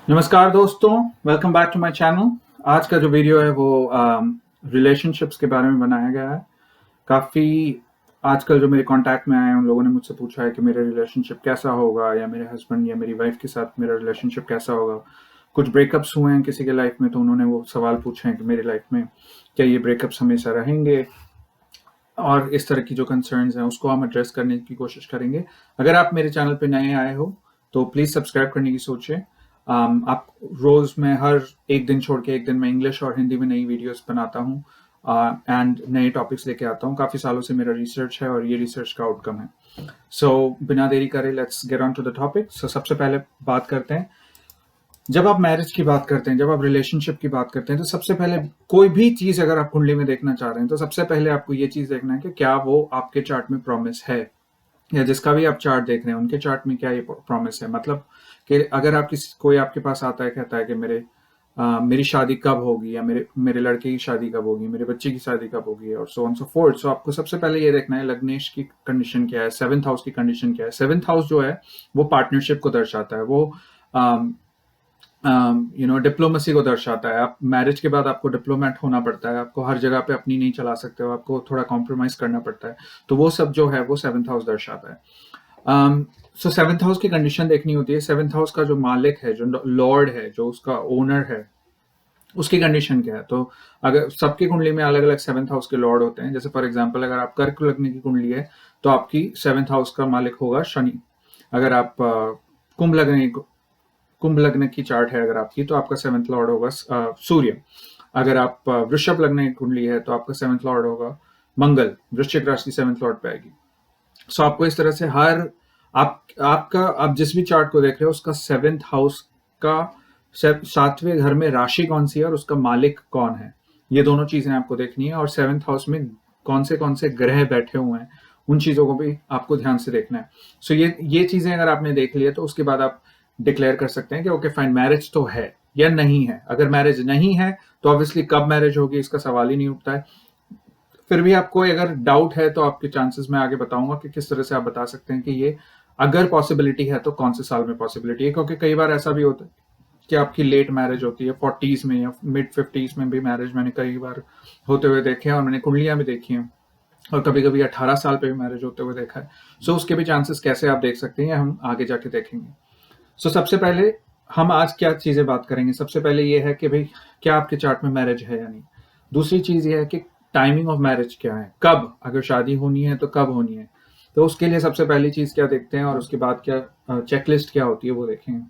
नमस्कार दोस्तों, welcome back to my channel. आज का जो वीडियो है वो रिलेशनशिप्स के बारे में बनाया गया है। काफ़ी आजकल जो मेरे कांटेक्ट में आए हैं उन लोगों ने मुझसे पूछा है कि मेरा रिलेशनशिप कैसा होगा, या मेरे हस्बैंड या मेरी वाइफ के साथ मेरा रिलेशनशिप कैसा होगा। कुछ ब्रेकअप्स हुए हैं किसी के लाइफ में, तो उन्होंने वो सवाल पूछे हैं कि मेरी लाइफ में क्या ये ब्रेकअप्स हमेशा रहेंगे, और इस तरह की जो कंसर्न्स हैं उसको हम एड्रेस करने की कोशिश करेंगे। अगर आप मेरे चैनल पे नए आए हो तो प्लीज़ सब्सक्राइब करने की सोचें। आप रोज़ मैं हर एक दिन छोड़ के एक दिन मैं इंग्लिश और हिंदी में नई वीडियोस बनाता हूँ एंड नए टॉपिक्स लेके आता हूँ। काफ़ी सालों से मेरा रिसर्च है और ये रिसर्च का आउटकम है। बिना देरी करे let's get on to the topic. सबसे पहले बात करते हैं, जब आप मैरिज की बात करते हैं, जब आप रिलेशनशिप की बात करते हैं, तो सबसे पहले कोई भी चीज़ अगर आप कुंडली में देखना चाह रहे हैं तो सबसे पहले आपको ये चीज़ देखना है कि क्या वो आपके चार्ट में प्रॉमिस है, या जिसका भी आप चार्ट देख रहे हैं उनके चार्ट में क्या ये प्रॉमिस है। मतलब कि अगर आप कोई आपके पास आता है, कहता है कि मेरी शादी कब होगी, या मेरे मेरे लड़के की शादी कब होगी, मेरे बच्चे की शादी कब होगी, और सो ऑन सो फोर्थ। सो आपको सबसे पहले ये देखना है लग्नेश की कंडीशन क्या है, सेवंथ हाउस की कंडीशन क्या है। सेवंथ हाउस जो है वो पार्टनरशिप को दर्शाता है, वो डिप्लोमेसी को दर्शाता है। आप मैरिज के बाद आपको डिप्लोमेट होना पड़ता है, आपको हर जगह पे अपनी नहीं चला सकते हो, आपको थोड़ा कॉम्प्रोमाइज करना पड़ता है। तो वो सब जो है वो सेवंथ हाउस दर्शाता है। सो सेवंथ हाउस की कंडीशन देखनी होती है। सेवंथ हाउस का जो मालिक है, जो लॉर्ड है, जो उसका ओनर है, उसकी कंडीशन क्या है। तो अगर सबकी कुंडली में अलग अलग सेवंथ हाउस के लॉर्ड होते हैं। जैसे फॉर एग्जांपल अगर आप कर्क लग्न की कुंडली है तो आपकी सेवंथ हाउस का मालिक होगा शनि। अगर आप कुंभ लग्न की चार्ट है अगर आपकी, तो आपका सेवंथ लॉर्ड होगा सूर्य। अगर आप वृषभ लग्न की कुंडली है तो आपका सेवंथ लॉर्ड होगा मंगल। वृश्चिक राशि सेवंथ लॉर्ड पे आएगी। सो आपको इस तरह से आप जिस भी चार्ट को देख रहे हो उसका सेवंथ हाउस का सातवें घर में राशि कौन सी है और उसका मालिक कौन है, ये दोनों चीजें आपको देखनी है। और सेवंथ हाउस में कौन से ग्रह बैठे हुए हैं उन चीजों को भी आपको ध्यान से देखना है। सो ये चीजें अगर आपने देख ली है तो उसके बाद आप डिक्लेयर कर सकते हैं कि ओके फाइन, मैरिज तो है या नहीं है। अगर मैरिज नहीं है तो ऑब्वियसली कब मैरिज होगी इसका सवाल ही नहीं उठता है। फिर भी आपको अगर डाउट है तो आपके चांसेस मैं आगे बताऊंगा कि किस तरह से आप बता सकते हैं कि ये अगर पॉसिबिलिटी है तो कौन से साल में पॉसिबिलिटी है। क्योंकि कई बार ऐसा भी होता है कि आपकी लेट मैरिज होती है, 40s में या मिड 50s में भी मैरिज मैंने कई बार होते हुए देखे हैं, और मैंने कुंडलियां भी देखी हैं, और कभी कभी 18 साल पे भी मैरिज होते हुए देखा है। सो उसके भी चांसेस कैसे आप देख सकते हैं हम आगे जाके देखेंगे। सबसे पहले हम आज क्या चीजें बात करेंगे। सबसे पहले ये है कि भाई क्या आपके चार्ट में मैरिज है या नहीं। दूसरी चीज ये है कि टाइमिंग ऑफ मैरिज क्या है, कब अगर शादी होनी है तो कब होनी है। तो उसके लिए सबसे पहली चीज क्या देखते हैं, और उसके बाद क्या चेकलिस्ट क्या होती है वो देखेंगे।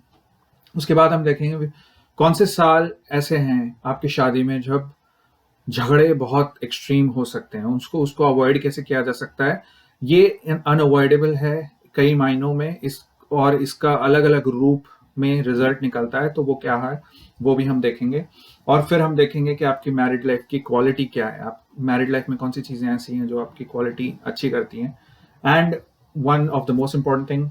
उसके बाद हम देखेंगे कौन से साल ऐसे हैं आपकी शादी में जब झगड़े बहुत एक्सट्रीम हो सकते हैं, उसको अवॉइड कैसे किया जा सकता है। ये अनअवॉइडेबल है कई मायनों में, और इसका अलग अलग रूप में रिजल्ट निकलता है। तो वो क्या है वो भी हम देखेंगे। और फिर हम देखेंगे कि आपकी मैरिड लाइफ की क्वालिटी क्या है, आप मैरिड लाइफ में कौन सी चीजें ऐसी हैं जो आपकी क्वालिटी अच्छी करती हैं। And one of the most important thing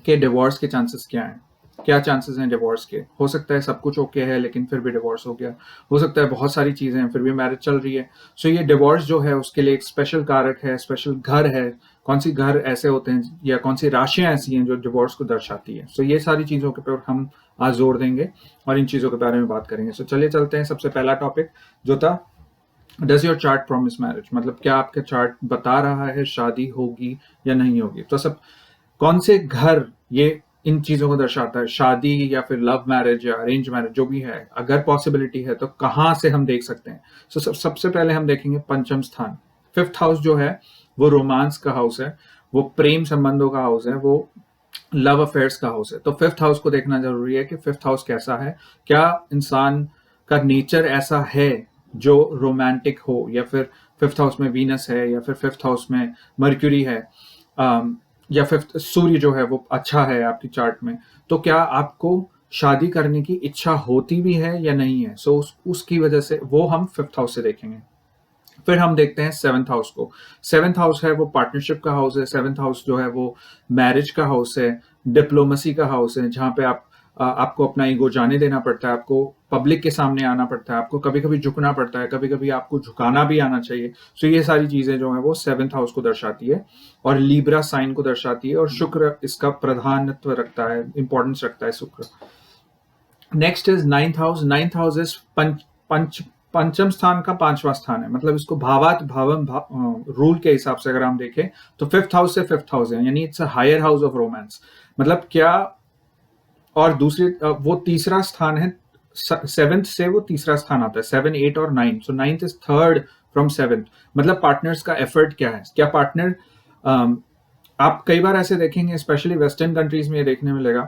कि डिवोर्स के चांसेस क्या हैं, क्या चांसेस हैं डिवोर्स के। हो सकता है सब कुछ ओके है लेकिन फिर भी डिवोर्स हो गया, हो सकता है बहुत सारी चीजें हैं फिर भी मैरिज चल रही है। सो ये डिवोर्स जो है उसके लिए एक स्पेशल कारक है, स्पेशल घर है। कौन सी घर ऐसे होते हैं या कौन सी राशियां ऐसी हैं जो डिवोर्स को दर्शाती है। सो ये सारी चीजों के ऊपर हम आज जोर देंगे और इन चीजों के बारे में बात करेंगे। चलिए चलते हैं। सबसे पहला टॉपिक जो था, does your chart promise marriage, मतलब क्या आपका चार्ट बता रहा है शादी होगी या नहीं होगी। तो सब कौन से घर ये इन चीजों को दर्शाता है, शादी या फिर लव मैरिज या अरेंज मैरिज जो भी है, अगर पॉसिबिलिटी है तो कहाँ से हम देख सकते हैं। सबसे पहले हम देखेंगे पंचम स्थान। फिफ्थ हाउस जो है वो रोमांस का हाउस है, वो प्रेम संबंधों का हाउस है, वो लव अफेयर्स का हाउस है। तो फिफ्थ हाउस को देखना जरूरी है कि फिफ्थ हाउस कैसा है, क्या इंसान का नेचर ऐसा है जो रोमांटिक हो, या फिर फिफ्थ हाउस में वीनस है, या फिर फिफ्थ हाउस में मर्क्यूरी है, या फिफ्थ सूर्य जो है वो अच्छा है आपकी चार्ट में। तो क्या आपको शादी करने की इच्छा होती भी है या नहीं है। उसकी वजह से वो हम फिफ्थ हाउस से देखेंगे। फिर हम देखते हैं सेवंथ हाउस को। सेवंथ हाउस है वो पार्टनरशिप का हाउस है। सेवंथ हाउस जो है वो मैरिज का हाउस है, डिप्लोमेसी का हाउस है, जहां पे आपको अपना ईगो जाने देना पड़ता है, आपको पब्लिक के सामने आना पड़ता है, आपको कभी कभी झुकना पड़ता है, कभी कभी आपको झुकाना भी आना चाहिए। सो ये सारी चीजें जो है वो सेवंथ हाउस को दर्शाती है, और लीब्रा साइन को दर्शाती है, और शुक्र इसका प्रधानत्व रखता है, इंपॉर्टेंस रखता है शुक्र। Next is ninth house. Ninth house is पंचम स्थान का पांचवा स्थान है, मतलब इसको भावात भावम रूल के हिसाब से अगर हम देखें तो फिफ्थ हाउस से फिफ्थ हाउस है, यानी it's a higher house of romance. मतलब क्या, और दूसरी वो तीसरा स्थान है, सेवेंथ से वो तीसरा स्थान आता है, 7, 8 और 9। So ninth is third from seventh. मतलब पार्टनर्स का एफर्ट क्या है, क्या पार्टनर, आप कई बार ऐसे देखेंगे स्पेशली वेस्टर्न कंट्रीज में ये देखने मिलेगा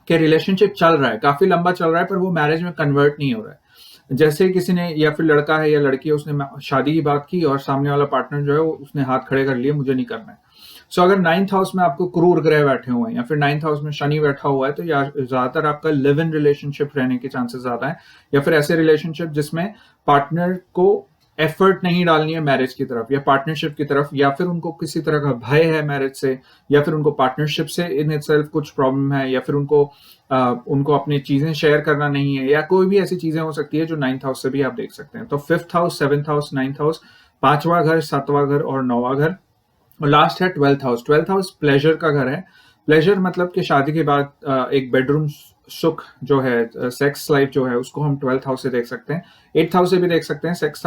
कि रिलेशनशिप चल रहा है, काफी लंबा चल रहा है, पर वो मैरिज में कन्वर्ट नहीं हो रहा है। जैसे किसी ने, या फिर लड़का है या लड़की है, उसने शादी की बात की और सामने वाला पार्टनर जो है वो उसने हाथ खड़े कर लिए, मुझे नहीं करना है। सो अगर नाइन्थ हाउस में आपको क्रूर ग्रह बैठे हुए हैं या फिर नाइन्थ हाउस में शनि बैठा हुआ है, तो ज्यादातर आपका लिव इन रिलेशनशिप रहने के चांसेस ज्यादा है, या फिर ऐसे रिलेशनशिप जिसमें पार्टनर को एफर्ट नहीं डालनी है मैरिज की तरफ या पार्टनरशिप की तरफ, या फिर उनको किसी तरह का भय है मैरिज से, या फिर उनको पार्टनरशिप से इन इटसेल्फ कुछ प्रॉब्लम है, या फिर उनको अपनी चीजें शेयर करना नहीं है, या कोई भी ऐसी चीजें हो सकती है जो नाइन्थ हाउस से भी आप देख सकते हैं। तो fifth house, seventh house, ninth house, पांचवा घर, सातवां घर और नौवां घर, और लास्ट है twelfth house. Twelfth house pleasure का घर है। प्लेजर मतलब कि शादी के बाद एक बेडरूम सुख जो है, सेक्स लाइफ जो है, उसको हम ट्वेल्थ हाउस से देख सकते हैं। एट्थ हाउस से भी देख सकते हैं सेक्स,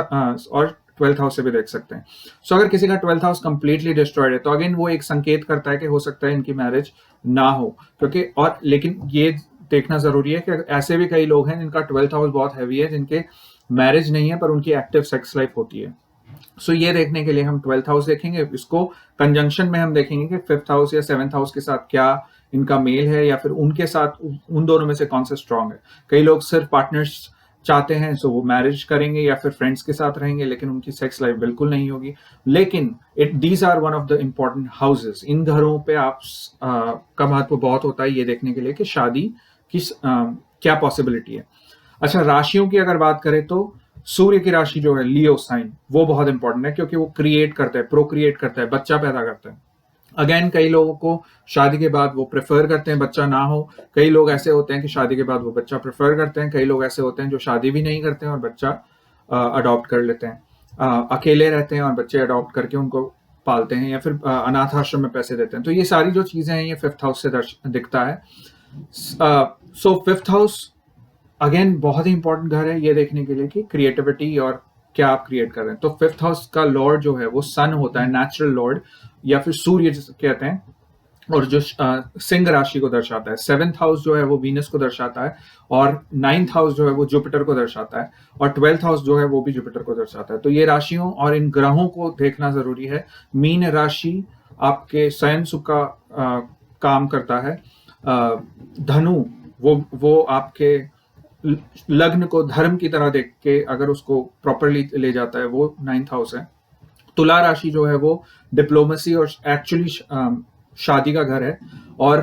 और ट्वेल्थ हाउस से भी देख सकते हैं। सो अगर किसी का ट्वेल्थ हाउस कंप्लीटली डिस्ट्रॉयड है, तो अगेन वो एक संकेत करता है कि हो सकता है इनकी मैरिज ना हो, क्योंकि और लेकिन ये देखना जरूरी है कि ऐसे भी कई लोग हैं जिनका ट्वेल्थ हाउस बहुत हैवी है, जिनके मैरिज नहीं है पर उनकी एक्टिव सेक्स लाइफ होती है। सो ये देखने के लिए हम ट्वेल्थ हाउस देखेंगे, इसको कंजंक्शन में हम देखेंगे कि फिफ्थ हाउस या सेवेंथ हाउस के साथ क्या इनका मेल है, या फिर उनके साथ उन दोनों में से कौन सा स्ट्रांग है। कई लोग सिर्फ पार्टनर्स चाहते हैं, सो वो मैरिज करेंगे या फिर फ्रेंड्स के साथ रहेंगे, लेकिन उनकी सेक्स लाइफ बिल्कुल नहीं होगी। लेकिन these are one of the important houses. इन घरों पे आप का महत्व बहुत होता है ये देखने के लिए कि शादी की क्या पॉसिबिलिटी है। अच्छा, राशियों की अगर बात करें तो सूर्य की राशि जो है लियो साइन, वो बहुत इंपॉर्टेंट है, क्योंकि वो क्रिएट करता है, प्रोक्रिएट करता है, बच्चा पैदा करता है। अगेन कई लोगों को शादी के बाद वो प्रेफर करते हैं बच्चा ना हो। कई लोग ऐसे होते हैं कि शादी के बाद वो बच्चा प्रेफर करते हैं। कई लोग ऐसे होते हैं जो शादी भी नहीं करते हैं और बच्चा अडॉप्ट कर लेते हैं, अकेले रहते हैं और बच्चे अडॉप्ट करके उनको पालते हैं, या फिर अनाथ आश्रम में पैसे देते हैं। तो ये सारी जो चीजें हैं ये फिफ्थ हाउस से दिखता है। सो फिफ्थ हाउस अगेन बहुत ही इंपॉर्टेंट घर है ये देखने के लिए कि क्रिएटिविटी और क्या आप क्रिएट कर रहे हैं। तो फिफ्थ हाउस का लॉर्ड जो है वो सन होता है, नेचुरल लॉर्ड, या फिर सूर्य जिसे कहते हैं, और जो सिंह राशि को दर्शाता है। सेवेंथ हाउस जो है वो वीनस को दर्शाता है, और नाइन्थ हाउस जो है वो जुपिटर को दर्शाता है, और ट्वेल्थ हाउस जो है वो भी जुपिटर को दर्शाता है। तो ये राशियों और इन ग्रहों को देखना जरूरी है। मीन राशि आपके शयन सुख का काम करता है। धनु वो आपके लग्न को धर्म की तरह देख के अगर उसको प्रॉपरली ले जाता है, वो नाइन्थ हाउस है। तुला राशि जो है वो डिप्लोमेसी और एक्चुअली शादी का घर है, और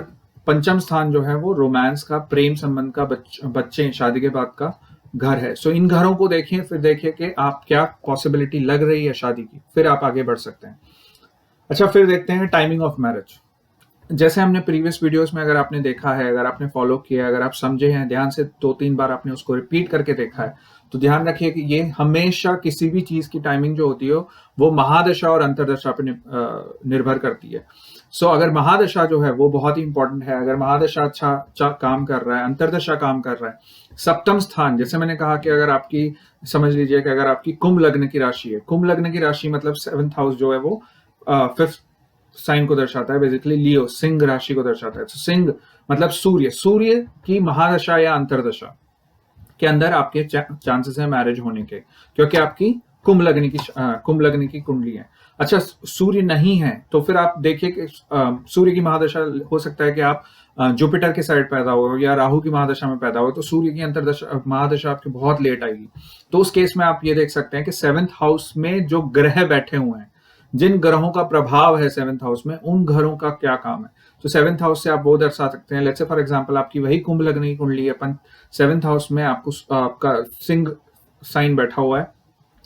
पंचम स्थान जो है वो रोमांस का, प्रेम संबंध का, बच्चे शादी के बाद का घर है। सो इन घरों को देखिए, फिर देखिए कि आप क्या पॉसिबिलिटी लग रही है शादी की, फिर आप आगे बढ़ सकते हैं। अच्छा, फिर देखते हैं टाइमिंग ऑफ मैरिज। जैसे हमने प्रीवियस वीडियोस में, अगर आपने देखा है, अगर आपने फॉलो किया है, अगर आप समझे हैं ध्यान से, 2-3 बार आपने उसको रिपीट करके देखा है, तो ध्यान रखिए कि ये हमेशा किसी भी चीज की टाइमिंग जो होती है वो महादशा और अंतरदशा पर निर्भर करती है। सो अगर महादशा जो है वो बहुत ही इंपॉर्टेंट है, अगर महादशा अच्छा काम कर रहा है, अंतरदशा काम कर रहा है, सप्तम स्थान, जैसे मैंने कहा कि अगर आपकी, समझ लीजिए कि अगर आपकी कुंभ लग्न की राशि है, कुंभ लग्न की राशि मतलब सेवेंथ हाउस जो है वो फिफ्थ साइन को दर्शाता है, बेसिकली लियो सिंह राशि को दर्शाता है। तो सिंह मतलब सूर्य की महादशा या अंतरदशा के अंदर आपके चांसेस है मैरिज होने के, क्योंकि आपकी कुंभ लग्न की कुंडली है। अच्छा, सूर्य नहीं है तो फिर आप देखिए कि सूर्य की महादशा हो सकता है कि आप जुपिटर के साइड पैदा हो या राहु की महादशा में पैदा हो, तो सूर्य की अंतरदशा महादशा आपकी बहुत लेट आएगी। तो उस केस में आप ये देख सकते हैं कि सेवेंथ हाउस में जो ग्रह बैठे हुए हैं, जिन ग्रहों का प्रभाव है सेवेंथ हाउस में, उन घरों का क्या काम है। तो सेवेंथ हाउस से आप वो दर्शा सकते हैं। लेट्स से फॉर एग्जांपल आपकी वही कुंभ लग्न की कुंडली है, अपन सेवेंथ हाउस में आपका सिंह साइन बैठा हुआ है,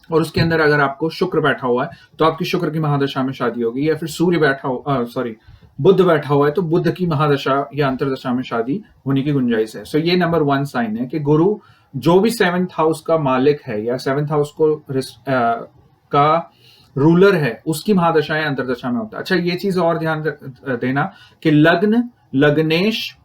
और उसके अंदर अगर आपको शुक्र बैठा हुआ है तो आपकी शुक्र की महादशा में शादी होगी, या फिर सूर्य बैठा हुआ, बुध बैठा हुआ है तो बुध की महादशा या अंतरदशा में शादी होने की गुंजाइश है। सो ये नंबर 1 साइन है कि गुरु जो भी सेवेंथ हाउस का मालिक है या सेवेंथ हाउस को का रूलर है, उसकी महादशा या अंतरदशा में होता है। अच्छा, ये चीज और ध्यान देना कि लग्नेश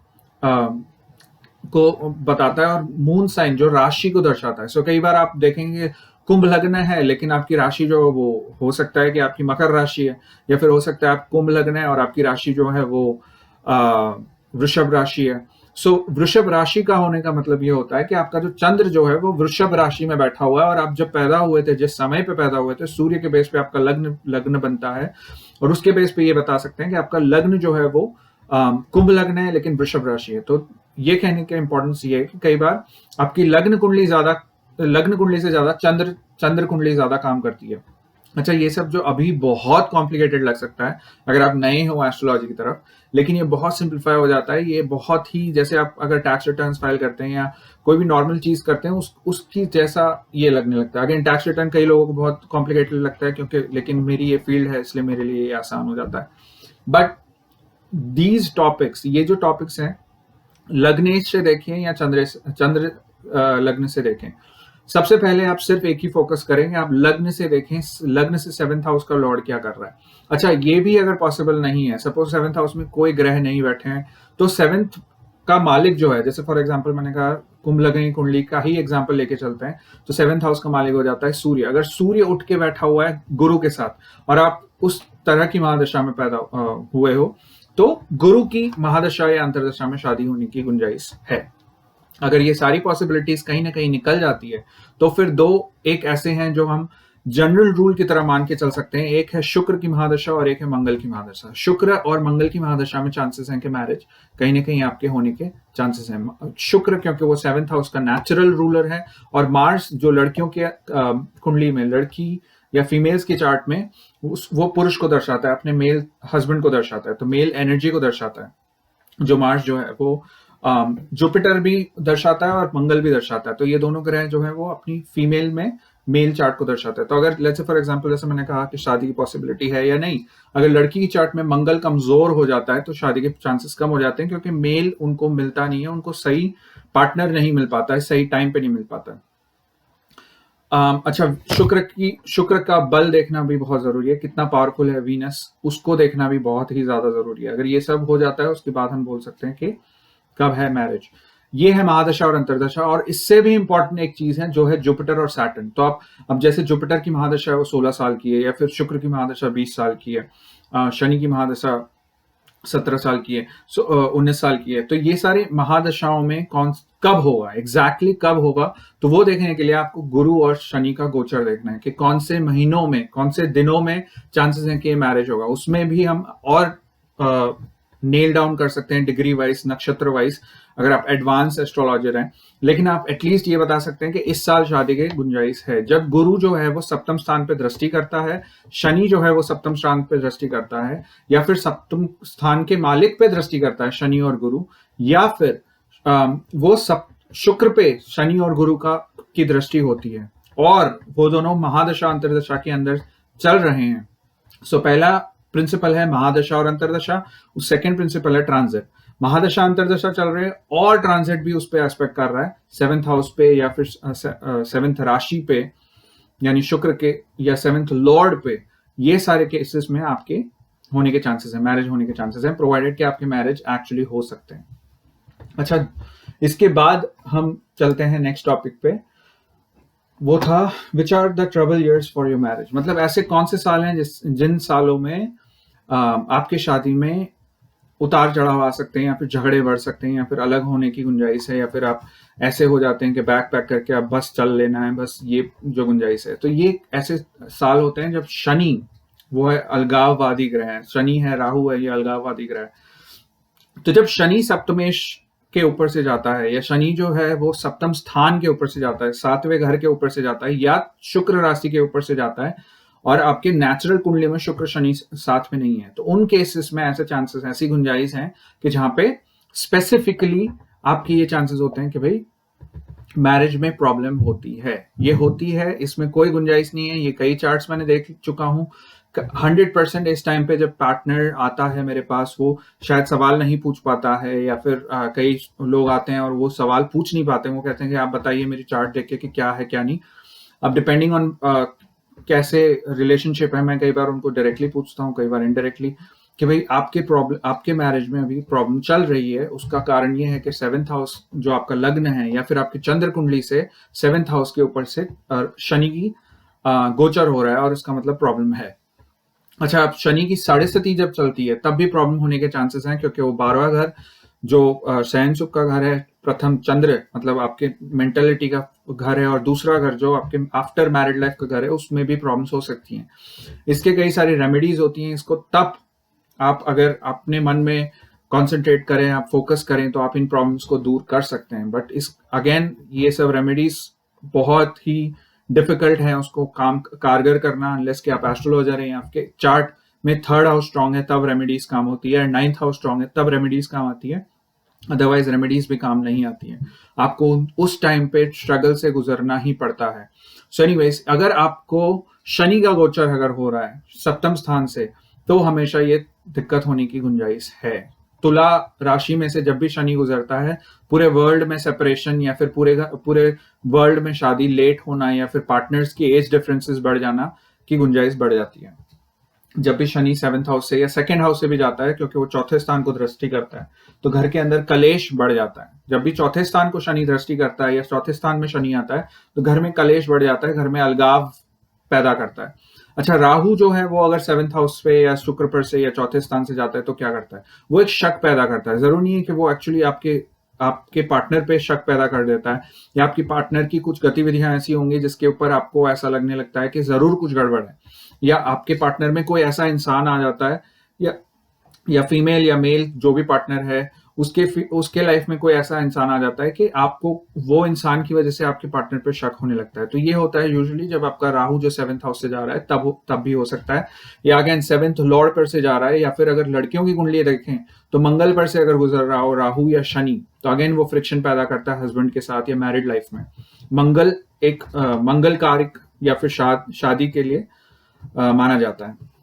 को बताता है और मून साइन जो राशि को दर्शाता है। सो कई बार आप देखेंगे कुंभ लग्न है लेकिन आपकी राशि जो वो हो सकता है कि आपकी मकर राशि है, या फिर हो सकता है आप कुंभ लग्न है और आपकी राशि जो है वो वृषभ राशि है। सो वृषभ राशि का होने का मतलब ये होता है कि आपका जो चंद्र जो है वो वृषभ राशि में बैठा हुआ है, और आप जब पैदा हुए थे, जिस समय पे पैदा हुए थे, सूर्य के बेस पे आपका लग्न लग्न बनता है, और उसके बेस पे ये बता सकते हैं कि आपका लग्न जो है वो कुंभ लग्न है लेकिन वृषभ राशि है। तो ये कहने का इंपॉर्टेंस ये है कि कई बार आपकी लग्न कुंडली से ज्यादा चंद्र कुंडली ज्यादा काम करती है। अच्छा, ये सब जो अभी बहुत कॉम्प्लिकेटेड लग सकता है अगर आप नए हो एस्ट्रोलॉजी की तरफ, लेकिन ये बहुत सिंप्लीफाई हो जाता है। ये बहुत ही, जैसे आप अगर टैक्स रिटर्न फाइल करते हैं या कोई भी नॉर्मल चीज करते हैं उसकी जैसा ये लगने लगता है। अगेन, टैक्स रिटर्न कई लोगों को बहुत कॉम्प्लिकेटेड लगता है क्योंकि, लेकिन मेरी ये फील्ड है इसलिए मेरे लिए ये आसान हो जाता है। बट दीज टॉपिक्स, ये जो टॉपिक्स हैं, लग्नेश से देखें या चंद्र लग्न से देखें, सबसे पहले आप सिर्फ एक ही फोकस करेंगे, आप लग्न से देखें, लग्न से 7th हाउस का लॉर्ड क्या कर रहा है। अच्छा, ये भी अगर पॉसिबल नहीं है, सपोज 7th हाउस में कोई ग्रह नहीं बैठे हैं, तो 7th का मालिक जो है, जैसे फॉर एग्जांपल मैंने कहा कुंभ लग्न कुंडली का ही एग्जांपल लेके चलते हैं, तो 7th हाउस का मालिक हो जाता है सूर्य। अगर सूर्य उठ के बैठा हुआ है गुरु के साथ और आप उस तरह की महादशा में पैदा हुए हो, तो गुरु की महादशा या अंतरदशा में शादी होने की गुंजाइश है। अगर ये सारी पॉसिबिलिटीज कहीं ना कहीं निकल जाती है, तो फिर दो एक ऐसे हैं जो हम जनरल रूल की तरह मान के चल सकते हैं। एक है शुक्र की महादशा और एक है मंगल की महादशा। शुक्र और मंगल की महादशा में चांसेस हैं कि मैरिज कहीं ना कहीं आपके होने के चांसेस हैं। शुक्र क्योंकि वो 7th हाउस का नेचुरल रूलर है, और मार्स जो लड़कियों के कुंडली में, लड़की या फीमेल्स के चार्ट में वो पुरुष को दर्शाता है, अपने मेल हस्बैंड को दर्शाता है, तो मेल एनर्जी को दर्शाता है। जो मार्स जो है वो जुपिटर भी दर्शाता है और मंगल भी दर्शाता है। तो ये दोनों ग्रह जो है वो अपनी फीमेल में मेल चार्ट को दर्शाता है। तो अगर लेट्स से फॉर एग्जांपल, जैसे मैंने कहा कि शादी की पॉसिबिलिटी है या नहीं, अगर लड़की की चार्ट में मंगल कमजोर हो जाता है तो शादी के चांसेस कम हो जाते हैं, क्योंकि मेल उनको मिलता नहीं है, उनको सही पार्टनर नहीं मिल पाता है, सही टाइम पे नहीं मिल पाता है। अच्छा, शुक्र का बल देखना भी बहुत जरूरी है, कितना पावरफुल है वीनस, उसको देखना भी बहुत ही ज्यादा जरूरी है। अगर ये सब हो जाता है उसके बाद हम बोल सकते हैं कि कब है मैरिज। ये है महादशा और अंतरदशा। और इससे भी इंपॉर्टेंट एक चीज है जो है जुपिटर और सैटर्न। तो आप अब जैसे जुपिटर की महादशा है वो 16 साल की है, या फिर शुक्र की महादशा 20 साल की है, शनि की महादशा 17 साल की है, 19 साल की है। तो ये सारे महादशाओं में कब होगा, एग्जैक्टली कब होगा, तो वो देखने के लिए आपको गुरु और शनि का गोचर देखना है कि कौन से महीनों में, कौन से दिनों में चांसेस हैं कि मैरिज होगा। उसमें भी हम और नेल डाउन कर सकते हैं डिग्री वाइज, नक्षत्र वाइज, अगर आप एडवांस एस्ट्रोलॉजर हैं। लेकिन आप एटलीस्ट ये बता सकते हैं कि इस साल शादी की गुंजाइश है। जब गुरु जो है वो सप्तम स्थान पे दृष्टि करता है, शनि जो है वो सप्तम स्थान पे दृष्टि करता है, या फिर सप्तम स्थान के मालिक पे दृष्टि करता है शनि और गुरु, या फिर वो शुक्र पे शनि और गुरु की दृष्टि होती है, और वो दोनों महादशा अंतरदशा के अंदर चल रहे हैं। सो पहला प्रिंसिपल है महादशा और अंतरदशा, सेकंड प्रिंसिपल है ट्रांजिट। महादशा अंतरदशा चल रहे हैं और ट्रांजिट भी उस पे एस्पेक्ट कर रहा है, 7th हाउस पे या फिर 7th राशि पे, यानी शुक्र के, या 7th लॉर्ड पे। ये सारे केसेस में आपके होने के चांसेस हैं, मैरिज होने के चांसेस हैं, प्रोवाइडेड कि आपके मैरिज एक्चुअली हो सकते हैं। अच्छा, इसके बाद हम चलते हैं नेक्स्ट टॉपिक पे। वो था which are the trouble years for your marriage. मतलब ऐसे कौन से साल हैं जिन सालों में आपके शादी में उतार चढ़ाव आ सकते हैं, या फिर झगड़े बढ़ सकते हैं, या फिर अलग होने की गुंजाइश है, या फिर आप ऐसे हो जाते हैं कि बैक पैक करके आप बस चल लेना है, बस ये जो गुंजाइश है। तो ये ऐसे साल होते हैं जब शनि वो है अलगाववादी ग्रह है, शनि है, राहु है, ये अलगाववादी ग्रह है। तो जब शनि सप्तमेश के ऊपर से जाता है, या शनि जो है वो सप्तम स्थान के ऊपर से जाता है, 7वें घर के ऊपर से जाता है, या शुक्र राशि के ऊपर से जाता है, और आपके नेचुरल कुंडली में शुक्र शनि साथ में नहीं है, तो उन केसेस में ऐसे चांसेस, ऐसी गुंजाइश है कि जहां पे स्पेसिफिकली आपके ये चांसेस होते हैं कि भाई मैरिज में प्रॉब्लम होती है। ये होती है, इसमें कोई गुंजाइश नहीं है। ये कई चार्ट्स मैंने देख चुका हूं। 100% इस टाइम पे जब पार्टनर आता है मेरे पास, वो शायद सवाल नहीं पूछ पाता है, या फिर कई लोग आते हैं और वो सवाल पूछ नहीं पाते हैं। वो कहते हैं कि आप बताइए मेरी चार्ट देख के कि क्या है क्या नहीं। अब डिपेंडिंग ऑन कैसे रिलेशनशिप है, मैं कई बार उनको डायरेक्टली पूछता हूँ, कई बार इनडायरेक्टली। कि भाई आपके मैरिज में अभी प्रॉब्लम चल रही है, उसका कारण ये है कि 7th हाउस जो आपका लग्न है या फिर आपकी चंद्र कुंडली से 7th हाउस के ऊपर से शनि की गोचर हो रहा है और इसका मतलब प्रॉब्लम है। अच्छा, अब शनि की 7.5 जब चलती है तब भी प्रॉब्लम होने के चांसेस हैं, क्योंकि वो 12वां घर जो शयन सुख का घर है, प्रथम चंद्र मतलब आपके मेंटेलिटी का घर है, और दूसरा घर जो आपके आफ्टर मैरिड लाइफ का घर है, उसमें भी प्रॉब्लम्स हो सकती हैं। इसके कई सारी रेमेडीज होती हैं। इसको तब आप अगर अपने मन में कॉन्सेंट्रेट करें, आप फोकस करें, तो आप इन प्रॉब्लम्स को दूर कर सकते हैं। बट इस अगेन ये सब रेमेडीज बहुत ही डिफिकल्ट है उसको काम कारगर करना, अनलेस कि आप एस्ट्रोलॉजर हैं, आपके चार्ट में 3rd हाउस स्ट्रांग है तब रेमेडीज काम होती है, 9th हाउस स्ट्रांग है तब रेमेडीज काम आती है, अदरवाइज रेमेडीज भी काम नहीं आती है। आपको उस टाइम पे स्ट्रगल से गुजरना ही पड़ता है। सो एनीवेज, अगर आपको शनि का गोचर अगर हो रहा है 7th स्थान से, तो हमेशा ये दिक्कत होने की गुंजाइश है। तुला राशि में से जब भी शनि गुजरता है, पूरे वर्ल्ड में सेपरेशन या फिर पूरे वर्ल्ड में शादी लेट होना या फिर पार्टनर्स की एज डिफरेंसेस बढ़ जाना की गुंजाइश बढ़ जाती है। जब भी शनि 7th हाउस से या 2nd हाउस से भी जाता है, क्योंकि वो चौथे स्थान को दृष्टि करता है, तो घर के अंदर कलेश बढ़ जाता है। जब भी चौथे स्थान को शनि दृष्टि करता है या चौथे स्थान में शनि आता है, तो घर में कलेश बढ़ जाता है, घर में अलगाव पैदा करता है। अच्छा, राहु जो है वो अगर 7th हाउस पे या शुक्र पर से या चौथे स्थान से जाता है तो क्या करता है? वो एक शक पैदा करता है। जरूरी नहीं है कि वो एक्चुअली आपके पार्टनर पे शक पैदा कर देता है, या आपकी पार्टनर की कुछ गतिविधियां ऐसी होंगी जिसके ऊपर आपको ऐसा लगने लगता है कि जरूर कुछ गड़बड़ है, या आपके पार्टनर में कोई ऐसा इंसान आ जाता है, या फीमेल या मेल जो भी पार्टनर है उसके लाइफ में कोई ऐसा इंसान आ जाता है कि आपको वो इंसान की वजह से आपके पार्टनर पे शक होने लगता है। तो ये होता है यूजुअली जब आपका राहु जो 7th हाउस से जा रहा है तब भी हो सकता है, या अगेन 7th लॉर्ड पर से जा रहा है, या फिर अगर लड़कियों की कुंडली देखें तो मंगल पर से अगर गुजर रहा हो राहु या शनि, तो अगेन वो फ्रिक्शन पैदा करता है हस्बैंड के साथ या मैरिड लाइफ में। मंगल एक मंगल कारक या फिर शादी के लिए माना जाता है।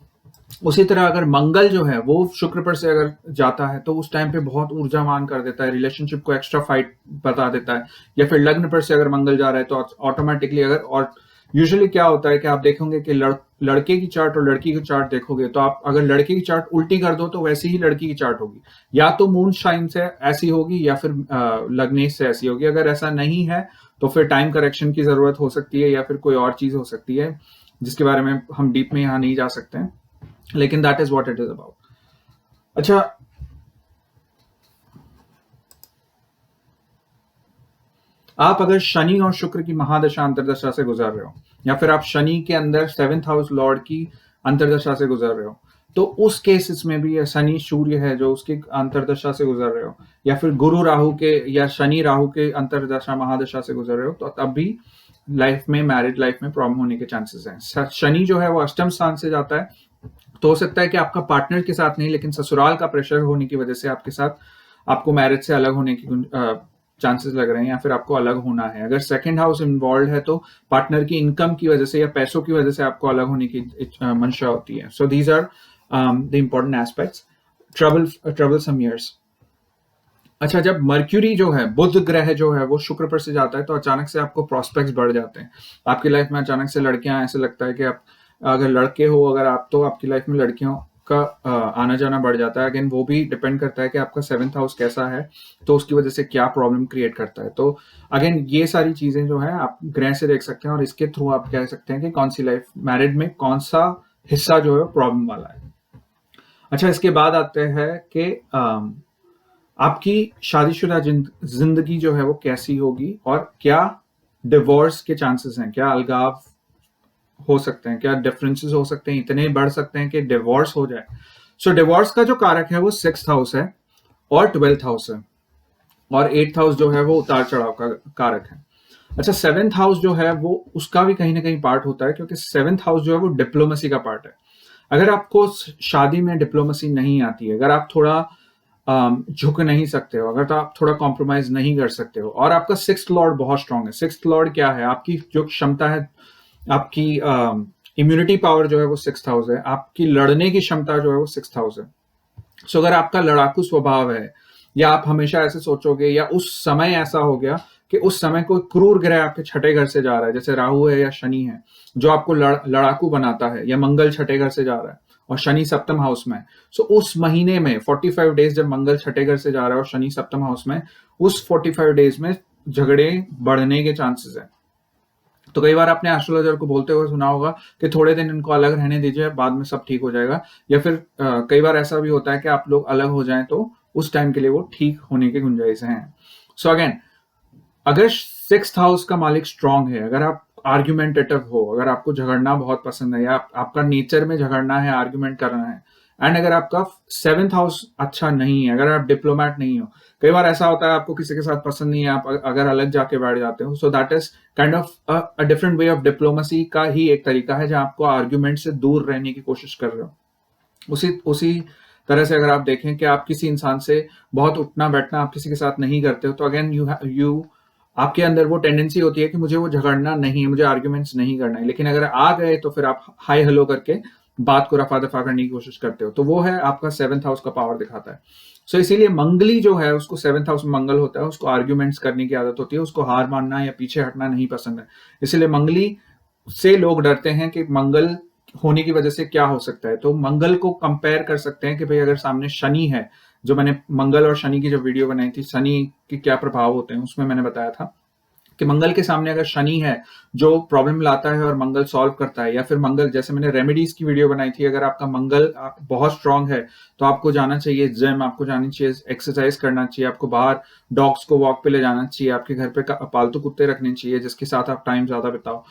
उसी तरह अगर मंगल जो है वो शुक्र पर से अगर जाता है तो उस टाइम पे बहुत ऊर्जावान कर देता है, रिलेशनशिप को एक्स्ट्रा फाइट बता देता है। या फिर लग्न पर से अगर मंगल जा रहा है तो ऑटोमेटिकली और यूजुअली क्या होता है कि आप देखेंगे कि लड़के की चार्ट और लड़की की चार्ट देखोगे, तो आप अगर लड़के की चार्ट उल्टी कर दो तो वैसी ही लड़की की चार्ट होगी, या तो मून शाइन से ऐसी होगी या फिर लग्नेश से ऐसी होगी। अगर ऐसा नहीं है तो फिर टाइम करेक्शन की जरूरत हो सकती है, या फिर कोई और चीज हो सकती है जिसके बारे में हम डीप में यहाँ नहीं जा सकते हैं, लेकिन that is what it is about. अच्छा, आप अगर शनि और शुक्र की महादशा अंतरदशा से गुजर रहे हो, या फिर आप शनि के अंदर 7th हाउस लॉर्ड की अंतरदशा से गुजर रहे हो, तो उस केसेस में भी शनि सूर्य है जो उसकी अंतरदशा से गुजर रहे हो, या फिर गुरु राहु के या शनि राहु के अंतरदशा महादशा से गुजर रहे हो, तो तब भी लाइफ में मैरिड लाइफ में प्रॉब्लम होने के चांसेस हैं। शनि जो है वो अष्टम स्थान से जाता है, तो हो सकता है कि आपका पार्टनर के साथ नहीं, लेकिन ससुराल का प्रेशर होने की वजह से आपके साथ आपको मैरिज से अलग होने की चांसेस लग रहे हैं, या फिर आपको अलग होना है। अगर 2nd हाउस इन्वॉल्व है तो पार्टनर की इनकम की वजह से या पैसों की वजह से आपको अलग होने की मंशा होती है। So these are the important aspects. Troublesome years. अच्छा, जब मर्क्यूरी जो है, बुध ग्रह जो है वो शुक्र पर से जाता है, तो अचानक से आपको प्रोस्पेक्ट्स बढ़ जाते हैं आपकी लाइफ में। अचानक से लड़कियां, ऐसे लगता है कि आप अगर लड़के हो, अगर आप, तो आपकी लाइफ में लड़कियों का आना जाना बढ़ जाता है। अगेन वो भी डिपेंड करता है कि आपका 7th हाउस कैसा है, तो उसकी वजह से क्या प्रॉब्लम क्रिएट करता है। तो अगेन ये सारी चीजें जो है आप ग्रह से देख सकते हैं, और इसके थ्रू आप कह सकते हैं कि कौन सी लाइफ मैरिड में कौन सा हिस्सा जो है प्रॉब्लम वाला है। अच्छा, इसके बाद आते हैं कि आपकी शादीशुदा जिंदगी जो है वो कैसी होगी, और क्या डिवोर्स के चांसेस हैं, क्या अलगाव हो सकते हैं, क्या डिफरेंसेस हो सकते हैं, इतने बढ़ सकते हैं कि डिवोर्स हो जाए। सो डिवोर्स का जो कारक है वो 6th हाउस है और 12th हाउस है, और 8th हाउस जो है वो उतार चढ़ाव का कारक है। अच्छा, 7th हाउस जो है वो उसका भी कहीं ना कहीं पार्ट होता है, क्योंकि 7th हाउस जो है वो डिप्लोमेसी का पार्ट है। अगर आपको शादी में डिप्लोमेसी नहीं आती है, अगर आप थोड़ा झुक नहीं सकते हो, अगर तो आप थोड़ा कॉम्प्रोमाइज नहीं कर सकते हो, और आपका 6th लॉर्ड बहुत स्ट्रांग है। 6th लॉर्ड क्या है? आपकी जो क्षमता है, आपकी इम्यूनिटी पावर जो है वो 6th हाउस है, आपकी लड़ने की क्षमता जो है वो 6th हाउस है। सो अगर आपका लड़ाकू स्वभाव है, या आप हमेशा ऐसे सोचोगे, या उस समय ऐसा हो गया कि उस समय कोई क्रूर ग्रह आपके छठे घर से जा रहा है, जैसे राहु है या शनि है, जो आपको लड़ाकू बनाता है, या मंगल छठे घर से जा रहा है और शनि सप्तम हाउस में, सो उस महीने में 45 डेज जब मंगल छठे घर से जा रहा है और शनि सप्तम हाउस में, उस 45 डेज में झगड़े बढ़ने के चांसेस है। तो कई बार आपने एस्ट्रोलॉजर को बोलते हुए सुना होगा कि थोड़े दिन इनको अलग रहने दीजिए, बाद में सब ठीक हो जाएगा। या फिर कई बार ऐसा भी होता है कि आप लोग अलग हो जाएं तो उस टाइम के लिए वो ठीक होने की गुंजाइश है। सो अगेन, अगर 6th हाउस का मालिक स्ट्रांग है, अगर आप आर्ग्यूमेंटेटिव हो, अगर आपको झगड़ना बहुत पसंद है या आपका नेचर में झगड़ना है, आर्ग्यूमेंट करना है, एंड अगर आपका 7th हाउस अच्छा नहीं है, अगर आप डिप्लोमैट नहीं हो, कई बार ऐसा होता है आपको किसी के साथ पसंद नहीं है, आप अगर अलग जाके बैठ जाते हो, so that is kind of a different way of diplomacy का ही एक तरीका है जहां आपको आर्ग्यूमेंट से दूर रहने की कोशिश कर रहे हो। उसी तरह से अगर आप देखें कि आप किसी इंसान से बहुत उठना बैठना आप किसी के साथ नहीं करते हो, तो अगेन यू आपके अंदर वो टेंडेंसी होती है कि मुझे वो झगड़ना नहीं है, मुझे आर्ग्यूमेंट्स नहीं करना है। लेकिन अगर आ गए तो फिर आप हाई हेलो करके बात को रफा दफा करने की कोशिश करते हो, तो वो है आपका 7th हाउस का पावर दिखाता है। सो इसीलिए मंगली जो है, उसको 7th हाउस में मंगल होता है, उसको आर्ग्यूमेंट्स करने की आदत होती है, उसको हार मानना या पीछे हटना नहीं पसंद है। इसीलिए मंगली से लोग डरते हैं कि मंगल होने की वजह से क्या हो सकता है। तो मंगल को कंपेयर कर सकते हैं कि भाई अगर सामने शनि है, जो मैंने मंगल और शनि की जो वीडियो बनाई थी, शनि के क्या प्रभाव होते हैं, उसमें मैंने बताया था कि मंगल के सामने अगर शनि है जो प्रॉब्लम लाता है और मंगल सॉल्व करता है, या फिर मंगल, जैसे मैंने रेमेडीज की वीडियो बनाई थी, अगर आपका मंगल बहुत स्ट्रांग है तो आपको जाना चाहिए जिम, आपको जानी चाहिए एक्सरसाइज करना चाहिए, आपको बाहर डॉग्स को वॉक पे ले जाना चाहिए, आपके घर पे पालतू कुत्ते रखने चाहिए जिसके साथ आप टाइम ज्यादा बिताओ,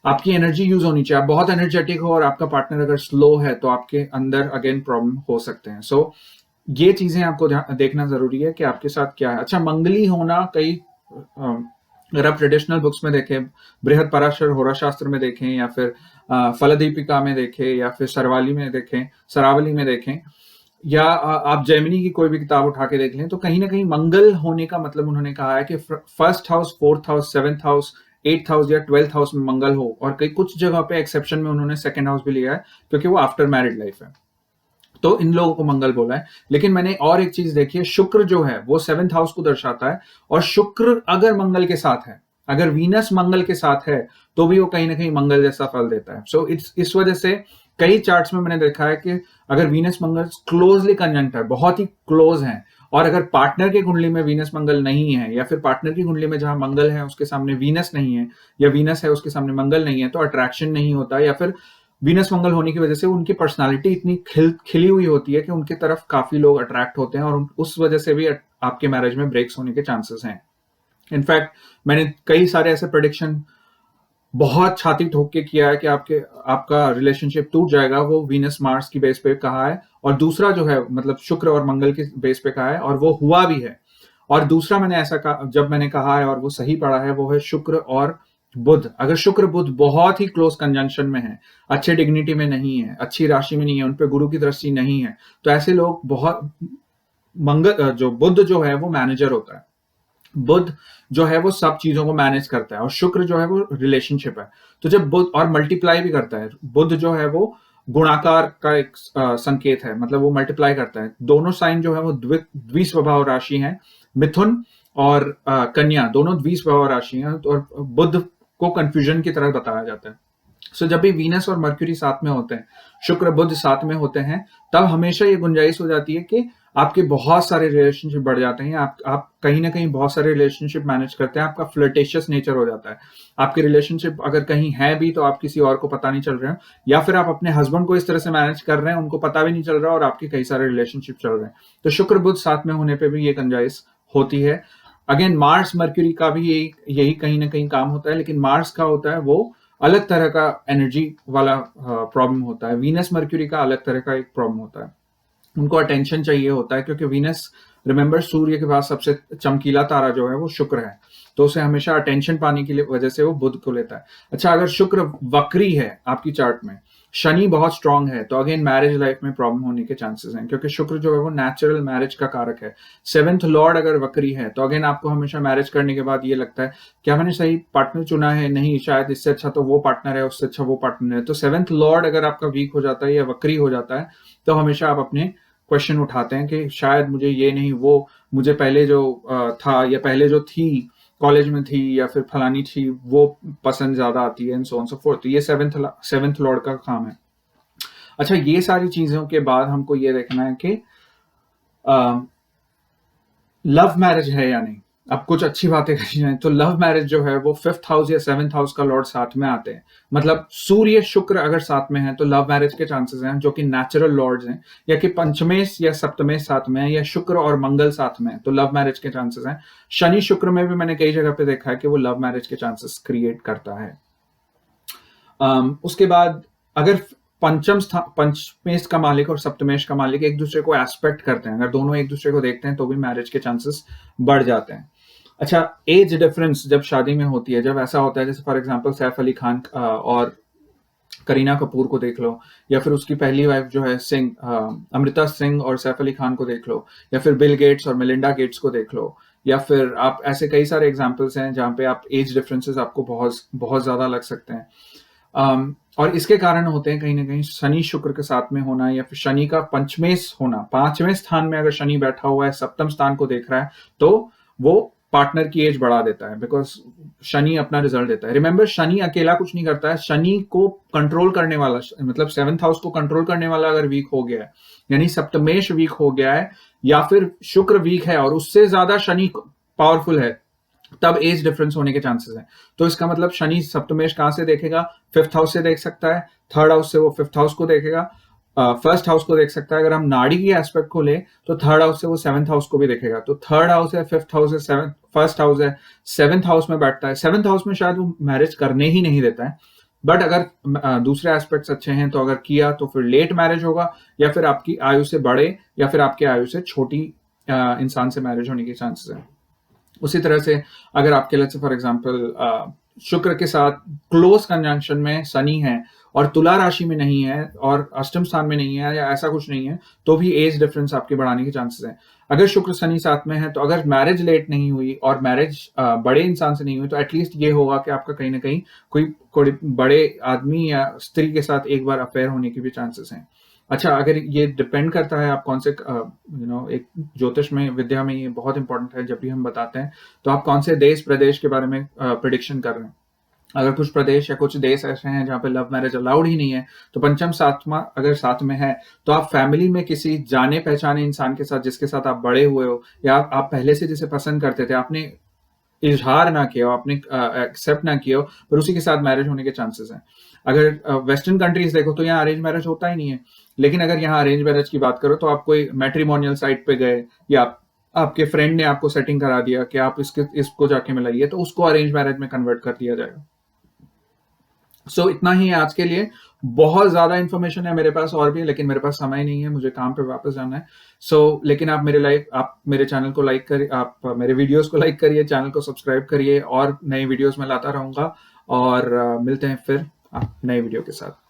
आपकी एनर्जी यूज होनी चाहिए, आप बहुत एनर्जेटिक हो और आपका पार्टनर अगर स्लो है तो आपके अंदर अगेन प्रॉब्लम हो सकते हैं। सो ये चीजें आपको देखना जरूरी है कि आपके साथ क्या है। अच्छा, मंगली होना कई अगर आप ट्रेडिशनल बुक्स में देखें, बृहद पराशर होरा शास्त्र में देखें, या फिर फलदीपिका में देखें, या फिर सरावली में देखें, या आप जैमिनी की कोई भी किताब उठा के देख लें, तो कहीं ना कहीं मंगल होने का मतलब उन्होंने कहा है कि 1st house, 4th house, 7th house, 8th house या 12th हाउस में मंगल हो। और कई कुछ जगह पे एक्सेप्शन में उन्होंने 2nd हाउस भी लिया है क्योंकि वो आफ्टर मैरिड लाइफ है, तो इन लोगों को मंगल बोला है। लेकिन मैंने और एक चीज देखी है, शुक्र जो है वो 7th हाउस को दर्शाता है, और शुक्र अगर मंगल के साथ है, अगर वीनस मंगल के साथ है, तो भी वो कहीं ना कहीं मंगल जैसा फल देता है। सो इस वजह से कई चार्ट्स में मैंने देखा है कि अगर वीनस मंगल क्लोजली कंजंक्ट है, बहुत ही क्लोज है, और अगर पार्टनर की कुंडली में वीनस मंगल नहीं है, या फिर पार्टनर की कुंडली में जहां मंगल है उसके सामने वीनस नहीं है, या वीनस है उसके सामने मंगल नहीं है, तो अट्रैक्शन नहीं होता, या फिर वीनस मंगल होने की वजह से उनकी पर्सनालिटी इतनी खिली हुई होती है कि उनकी तरफ काफी लोग अट्रैक्ट होते हैं, और उस वजह से भी आपके मैरिज में ब्रेक्स होने के चांसेस हैं। इनफैक्ट मैंने कई सारे ऐसे प्रेडिक्शन बहुत छाती ठोक के किया है कि आपका रिलेशनशिप टूट जाएगा, वो वीनस मार्स की बेस पे कहा है, और दूसरा जो है मतलब शुक्र और मंगल की बेस पे कहा है, और वो हुआ भी है। और दूसरा मैंने ऐसा कहा, जब मैंने कहा है और वो सही पड़ा है, वो है शुक्र और बुध। अगर शुक्र बुध बहुत ही क्लोज कंजंक्शन में है, अच्छे डिग्निटी में नहीं है, अच्छी राशि में नहीं है, उन पे गुरु की दृष्टि नहीं है, तो ऐसे लोग बहुत, मंगल जो बुध जो है वो मैनेजर होता है, बुध जो है वो सब चीजों को मैनेज करता है, और शुक्र जो है वो रिलेशनशिप है। तो जब बुध और मल्टीप्लाई भी करता है, बुध जो है वो गुणाकार का एक संकेत है, मतलब वो मल्टीप्लाई करता है। दोनों साइन जो है वो द्विस्वभाव राशि है, मिथुन और कन्या दोनों द्विस्वभाव राशि हैं, और बुध को कंफ्यूजन की तरह बताया जाता है। सो जब भी वीनस और मर्क्यूरी साथ में होते हैं, शुक्र बुध साथ में होते हैं, तब हमेशा ये गुंजाइश हो जाती है कि आपके बहुत सारे रिलेशनशिप बढ़ जाते हैं, आप कहीं ना कहीं बहुत सारे रिलेशनशिप मैनेज करते हैं, आपका फ्लर्टेशियस नेचर हो जाता है। आपके रिलेशनशिप अगर कहीं है भी तो आप किसी और को पता नहीं चल रहे हैं, या फिर आप अपने हस्बैंड को इस तरह से मैनेज कर रहे हैं, उनको पता भी नहीं चल रहा, और आपके कई सारे रिलेशनशिप चल रहे हैं। तो शुक्र बुध साथ में होने पर भी ये गुंजाइश होती है। अगेन मार्स मर्क्यूरी का भी यही कहीं ना कहीं काम होता है, लेकिन मार्स का होता है वो अलग तरह का एनर्जी वाला प्रॉब्लम होता है, वीनस मर्क्यूरी का अलग तरह का एक प्रॉब्लम होता है। उनको अटेंशन चाहिए होता है, क्योंकि वीनस, रिमेंबर, सूर्य के बाद सबसे चमकीला तारा जो है वो शुक्र है, तो उसे हमेशा अटेंशन पाने की वजह से वो बुध को लेता है। अच्छा, अगर शुक्र वक्री है आपकी चार्ट में, शनि बहुत स्ट्रांग है, तो अगेन मैरिज लाइफ में प्रॉब्लम होने के चांसेस हैं, क्योंकि शुक्र जो है वो नेचुरल मैरिज का कारक है। 7th लॉर्ड अगर वक्री है तो अगेन आपको हमेशा मैरिज करने के बाद ये लगता है क्या मैंने सही पार्टनर चुना है, नहीं, शायद इससे अच्छा तो वो पार्टनर है, उससे अच्छा वो पार्टनर है। तो 7th लॉर्ड अगर आपका वीक हो जाता है या वक्री हो जाता है, तो हमेशा आप अपने क्वेश्चन उठाते हैं कि शायद मुझे ये नहीं, वो मुझे पहले जो था या पहले जो थी कॉलेज में थी या फिर फलानी थी, वो पसंद ज्यादा आती है, and so on so fourth. तो ये 7th लॉर्ड का काम है। अच्छा, ये सारी चीजों के बाद हमको ये देखना है कि लव मैरिज है या नहीं। अब कुछ अच्छी बातें कही जाए तो लव मैरिज जो है वो 5th हाउस या 7th हाउस का लॉर्ड साथ में आते हैं। मतलब सूर्य शुक्र अगर साथ में है तो लव मैरिज के चांसेस हैं, जो कि नेचुरल लॉर्ड्स हैं, या कि पंचमेश या सप्तमेश साथ में है, या शुक्र और मंगल साथ में है, तो लव मैरिज के चांसेस हैं। शनि शुक्र में भी मैंने कई जगह पे देखा है कि वो लव मैरिज के चांसेस क्रिएट करता है। उसके बाद अगर पंचमेश का मालिक और सप्तमेश का मालिक एक दूसरे को एस्पेक्ट करते हैं, अगर दोनों एक दूसरे को देखते हैं तो भी मैरिज के चांसेस बढ़ जाते हैं। अच्छा, एज डिफरेंस जब शादी में होती है, जब ऐसा होता है जैसे फॉर एग्जांपल सैफ अली खान और करीना कपूर को देख लो, या फिर उसकी पहली वाइफ जो है अमृता सिंह और सैफ अली खान को देख लो, या फिर बिल गेट्स और मेलिंडा गेट्स को देख लो, या फिर आप ऐसे कई सारे एग्जांपल्स हैं जहां पे आप एज डिफरेंसेस आपको बहुत बहुत ज्यादा लग सकते हैं। और इसके कारण होते हैं कहीं ना कहीं शनि शुक्र के साथ में होना, या फिर शनि का पंचमेश होना। पांचवें स्थान में अगर शनि बैठा हुआ है, सप्तम स्थान को देख रहा है, तो वो पार्टनर की एज बढ़ा देता है, बिकॉज शनि अपना रिजल्ट देता है। रिमेंबर, शनि अकेला कुछ नहीं करता है, शनि को कंट्रोल करने वाला, मतलब 7th हाउस को कंट्रोल करने वाला अगर वीक हो गया है, यानी सप्तमेश वीक हो गया है, या फिर शुक्र वीक है और उससे ज्यादा शनि पावरफुल है, तब एज डिफरेंस होने के चांसेस हैं। तो इसका मतलब शनि सप्तमेश कहां से देखेगा? 5th हाउस से देख सकता है, 3rd हाउस से वो 5th हाउस को देखेगा, 1st हाउस को देख सकता है। अगर हम नाड़ी की एस्पेक्ट को ले तो 3rd हाउस से वो 7th हाउस को भी देखेगा। तो 3rd हाउस है, 5th हाउस है, 1st हाउस है, 7th हाउस में बैठता है। 7th हाउस में शायद वो मैरिज करने ही नहीं देता है, बट अगर दूसरे एस्पेक्ट्स अच्छे हैं तो अगर किया तो फिर लेट मैरिज होगा, या फिर आपकी आयु से बड़े या फिर आपके आयु से छोटी इंसान से मैरिज होने के चांसेस हैं। उसी तरह से अगर आपके लिए फॉर एग्जांपल शुक्र के साथ क्लोज कंजंक्शन में शनि है और तुला राशि में नहीं है और अष्टम स्थान में नहीं है, या ऐसा कुछ नहीं है, तो भी एज डिफरेंस आपके बढ़ाने के चांसेस हैं। अगर शुक्र शनि साथ में है तो अगर मैरिज लेट नहीं हुई और मैरिज बड़े इंसान से नहीं हुई, तो एटलीस्ट ये होगा कि आपका कहीं ना कहीं कोई बड़े आदमी या स्त्री के साथ एक बार अफेयर होने की भी चांसेस हैं। अच्छा, अगर ये डिपेंड करता है आप कौन से एक ज्योतिष में, विद्या में ये बहुत इंपॉर्टेंट है जब भी हम बताते हैं, तो आप कौन से देश प्रदेश के बारे में प्रिडिक्शन कर रहे हैं। अगर कुछ प्रदेश या कुछ देश ऐसे हैं जहाँ पे लव मैरिज अलाउड ही नहीं है, तो पंचम सातवां अगर साथ में है, तो आप फैमिली में किसी जाने पहचाने इंसान के साथ, जिसके साथ आप बड़े हुए हो, या आप पहले से जिसे पसंद करते थे, आपने इजहार ना किया हो, आपने एक्सेप्ट ना किया हो, पर उसी के साथ मैरिज होने के चांसेस हैं। अगर वेस्टर्न कंट्रीज देखो तो यहाँ अरेंज मैरिज होता ही नहीं है, लेकिन अगर यहाँ अरेंज मैरिज की बात करो तो आप कोई मैट्रिमोनियल साइट पे गए, या आपके फ्रेंड ने आपको सेटिंग करा दिया कि आप इसको जाके मिलाइए, तो उसको अरेंज मैरिज में कन्वर्ट कर दिया जाएगा। सो इतना ही है आज के लिए। बहुत ज्यादा इन्फॉर्मेशन है मेरे पास और भी, लेकिन मेरे पास समय नहीं है, मुझे काम पे वापस जाना है। लेकिन आप मेरे चैनल को लाइक करिए, आप मेरे वीडियोस को लाइक करिए, चैनल को सब्सक्राइब करिए, और नए वीडियोस में लाता रहूंगा। और मिलते हैं फिर नए वीडियो के साथ।